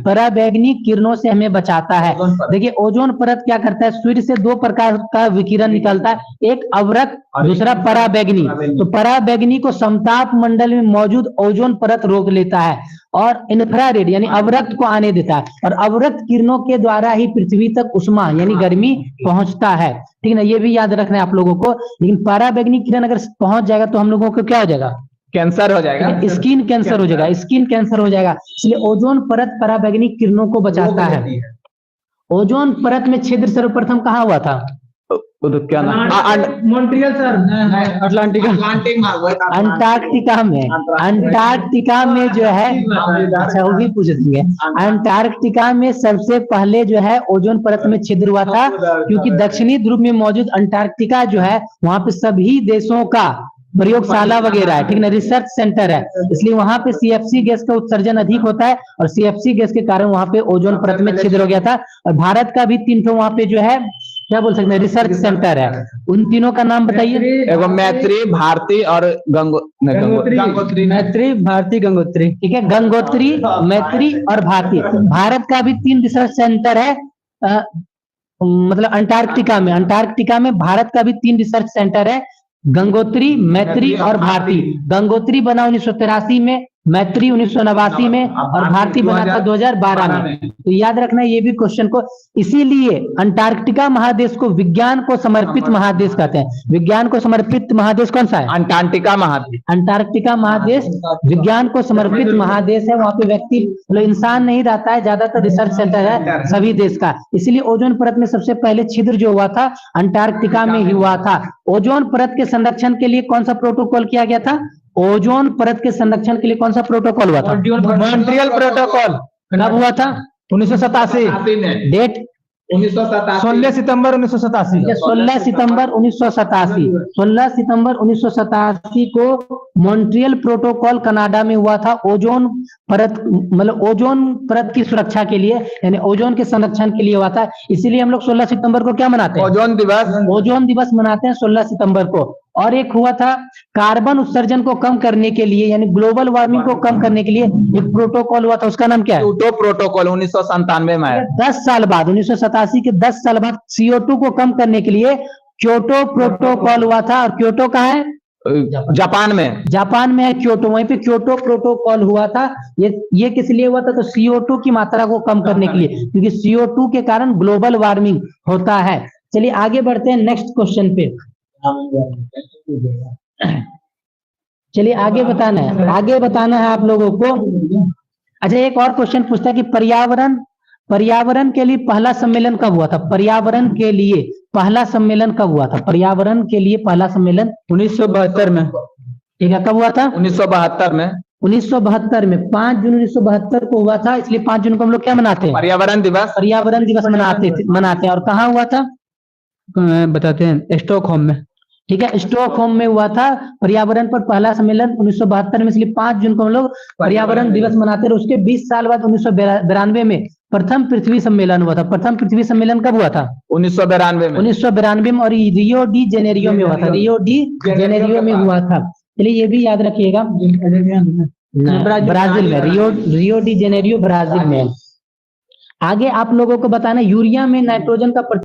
पराबैंगनी किरणों से हमें बचाता है। देखिए ओजोन परत क्या करता है, सूर्य से दो प्रकार का विकिरण निकलता है, एक अवरक्त, दूसरा पराबैंगनी। तो पराबैंगनी को समताप मंडल में मौजूद ओजोन परत रोक लेता है और इंफ्रारेड यानी अवरक्त को आने देता है, और अवरक्त किरणों के द्वारा ही पृथ्वी तक उष्मा यानी गर्मी पहुंचता है। ठीक है ना, ये भी याद रखना है आप लोगों को। लेकिन पराबैंगनी किरण अगर पहुंच जाएगा तो हम लोगों को क्या हो जाएगा, कैंसर हो जाएगा, स्किन कैंसर हो जाएगा, स्किन कैंसर हो जाएगा। इसलिए ओजोन परत पराबैंगनी किरणों को बचाता है। ओजोन परत में छिद्र सर्वप्रथम कहाँ हुआ था, क्या नाम, मॉन्ट्रियल सर, अटलांटिका, अंटार्कटिका में। अंटार्कटिका में जो है, अच्छा वो भी पूछ रही है, अंटार्कटिका में सबसे पहले जो है ओजोन परत में छिद्र हुआ था, क्योंकि दक्षिणी ध्रुव में मौजूद अंटार्कटिका जो है वहां पे सभी देशों का प्रयोगशाला वगैरह है, ठीक ना, रिसर्च सेंटर है, इसलिए वहां पे सीएफसी गैस का उत्सर्जन अधिक होता है, और सीएफसी गैस के कारण वहां पे ओजोन परत में छिद्र हो गया था। और भारत का भी 3 वहां पे जो है क्या बोल सकते हैं, रिसर्च सेंटर है। उन तीनों का नाम बताइए। एवं मैत्री, भारती और गंगोत्री। मैत्री, भारती, गंगोत्री। ठीक है, गंगोत्री, मैत्री और भारती। भारत का भी 3 रिसर्च सेंटर है, मतलब अंटार्कटिका में भारत का भी 3 रिसर्च सेंटर है, गंगोत्री, मैत्री और भारती। गंगोत्री बना 1983 में, मैत्री 1989 में, और भारती बना था 2012 में। तो याद रखना ये भी क्वेश्चन को। इसीलिए अंटार्कटिका महादेश को विज्ञान को समर्पित महादेश कहते हैं। विज्ञान को समर्पित महादेश कौन सा है, अंटार्कटिका महादेश। अंटार्कटिका महादेश विज्ञान को समर्पित महादेश है। वहां पे व्यक्ति मतलब इंसान नहीं रहता है, ज्यादातर रिसर्च सेंटर है सभी देश का। इसीलिए ओजोन परत में सबसे पहले छिद्र जो हुआ था अंटार्कटिका में ही हुआ था। ओजोन परत के संरक्षण के लिए कौन सा प्रोटोकॉल किया गया था, ओजोन परत के संरक्षण के लिए कौन सा प्रोटोकॉल हुआ था, मॉन्ट्रियल प्रोटोकॉल। कब हुआ था, 1987, डेट 16 सितंबर 1987। 16 सितंबर 1987। 16 सितंबर 1987 को मॉन्ट्रियल प्रोटोकॉल कनाडा में हुआ था। ओजोन परत मतलब ओजोन परत की सुरक्षा के लिए यानी ओजोन के संरक्षण के लिए हुआ था। इसीलिए हम लोग 16 सितंबर को क्या मनाते हैं, ओजोन दिवस। ओजोन दिवस मनाते हैं 16 सितंबर को। और एक हुआ था कार्बन उत्सर्जन को कम करने के लिए यानी ग्लोबल वार्मिंग को कम करने के लिए एक प्रोटोकॉल हुआ था, उसका नाम क्या है, क्योटो प्रोटोकॉल 1997 में आया। 10 साल बाद 1987 के 10 साल बाद CO2 को कम करने के लिए क्योटो प्रोटोकॉल हुआ था। और क्योटो कहाँ है, जापान में। जापान में है क्योटो, वहीं पे क्योटो प्रोटोकॉल हुआ था। ये किस लिए हुआ था, तो CO2 की मात्रा को कम करने के लिए, क्योंकि CO2 के कारण ग्लोबल वार्मिंग होता है। चलिए आगे बढ़ते हैं नेक्स्ट क्वेश्चन पे। चलिए आगे बताना है आप लोगों को। अच्छा एक और क्वेश्चन पूछता है कि पर्यावरण के लिए पहला सम्मेलन कब हुआ था, पर्यावरण के लिए पहला सम्मेलन कब हुआ था, पर्यावरण के लिए पहला सम्मेलन 1972 में। ठीक है, कब हुआ था, 1972 में। 1972 में 5 जून 1972 को हुआ था। इसलिए 5 जून को हम लोग क्या मनाते हैं, पर्यावरण दिवस मनाते हैं। और कहाँ हुआ था, बताते हैं, स्टॉकहोम में। ठीक है, स्टॉकहोम में हुआ था पर्यावरण पर पहला सम्मेलन 1972 में। इसलिए 5 जून को हम लोग पर्यावरण दिवस मनाते हैं। उसके 20 साल बाद 1992 में प्रथम पृथ्वी सम्मेलन हुआ था। प्रथम पृथ्वी सम्मेलन कब हुआ था, 1992 में। और रियो डी जेनेरियो में हुआ था, रियो डी जेनेरियो में हुआ था। चलिए ये भी याद रखिएगा, ब्राजील में, रियो डी जेनेरियो ब्राजील में। आगे आप लोगों को बताना यूरिया में नाइट्रोजन का